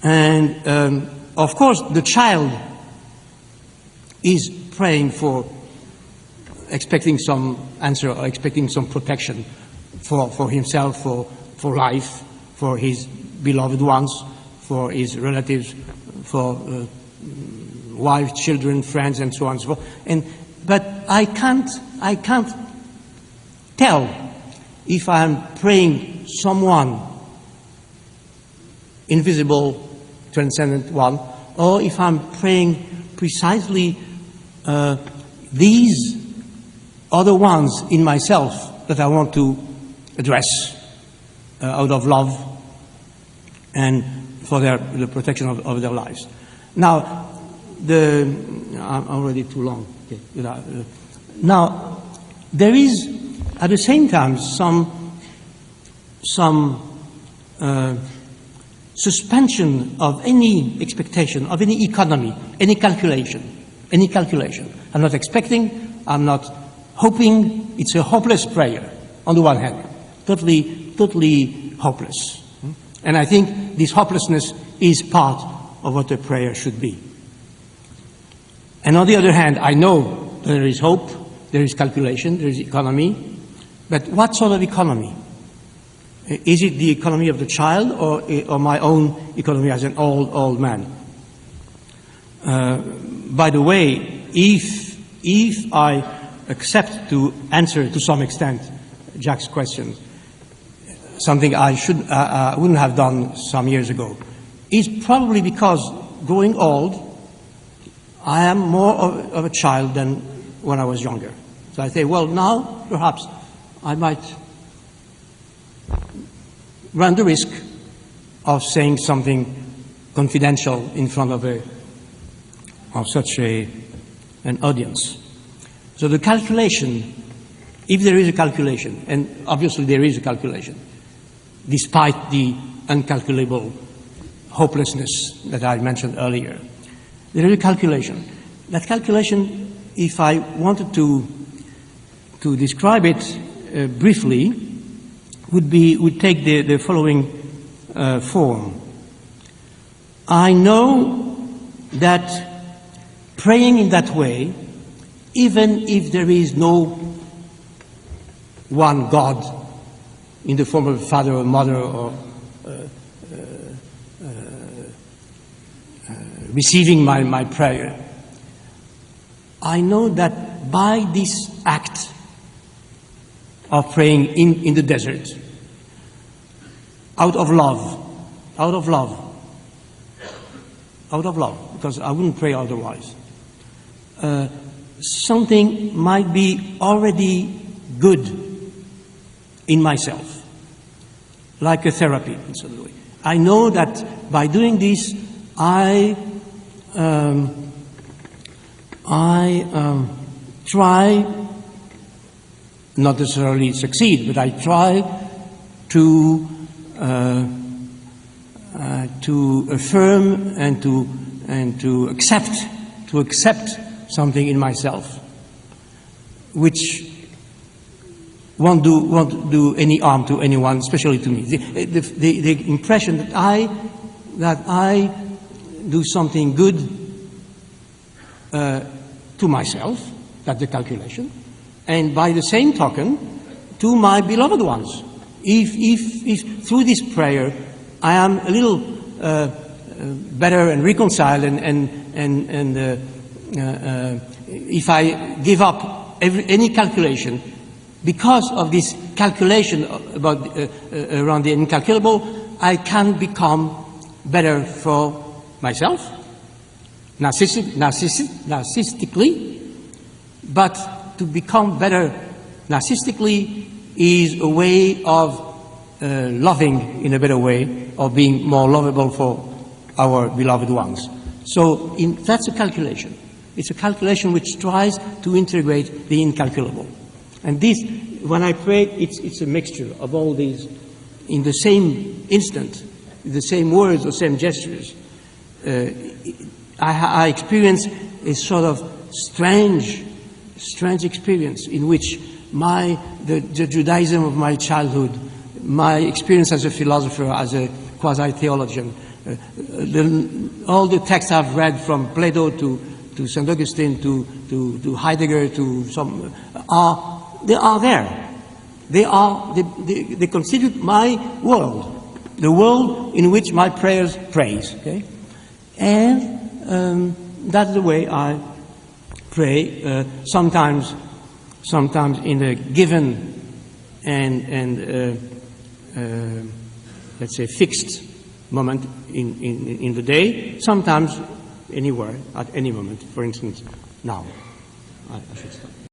And of course, the child is praying for, expecting some answer or expecting some protection for himself, for life, for his beloved ones, for his relatives, for wife, children, friends, and so on and so forth. But I can't tell if I'm praying someone invisible, transcendent one, or if I'm praying precisely these other ones in myself that I want to address out of love and for the protection of their lives. Now, I'm already too long. Okay. Now, there is at the same time some suspension of any expectation, of any economy, any calculation. I'm not expecting, I'm not hoping. It's a hopeless prayer on the one hand, totally hopeless. And I think this hopelessness is part of what a prayer should be. And on the other hand, I know there is hope, there is calculation, there is economy, but what sort of economy? Is it the economy of the child or my own economy as an old man? By the way, if I accept to answer to some extent Jacques' question, something I wouldn't have done some years ago, is probably because growing old, I am more of a child than when I was younger. So I say, well, now perhaps I might run the risk of saying something confidential in front of such an audience. So the calculation, if there is a calculation, and obviously there is a calculation, despite the uncalculable hopelessness that I mentioned earlier, there is a calculation. That calculation, if I wanted to describe it briefly, would take the following form. I know that praying in that way, even if there is no one God in the form of a father or mother or receiving my prayer, I know that by this act of praying in the desert, out of love, because I wouldn't pray otherwise, something might be already good in myself, like a therapy in some way. I know that by doing this, I try, not necessarily succeed, but I try to affirm and to accept something in myself, which won't do any harm to anyone, especially to me. The impression that I do something good to myself, that's the calculation, and by the same token, to my beloved ones. If through this prayer I am a little better and reconciled, and if I give up any calculation, because of this calculation about around the incalculable, I can become better for myself, narcissistically, but to become better narcissistically is a way of loving in a better way, or being more lovable for our beloved ones. So that's a calculation. It's a calculation which tries to integrate the incalculable. And this, when I pray, it's a mixture of all these in the same instant, the same words or same gestures. I experience a sort of strange experience in which the Judaism of my childhood, my experience as a philosopher, as a quasi-theologian, all the texts I've read from Plato to St. Augustine to Heidegger to some they are there. They constitute my world, the world in which my prayers praise. Okay, and that's the way I pray. Sometimes in a given and let's say fixed moment in the day. Sometimes anywhere at any moment. For instance, now I should stop.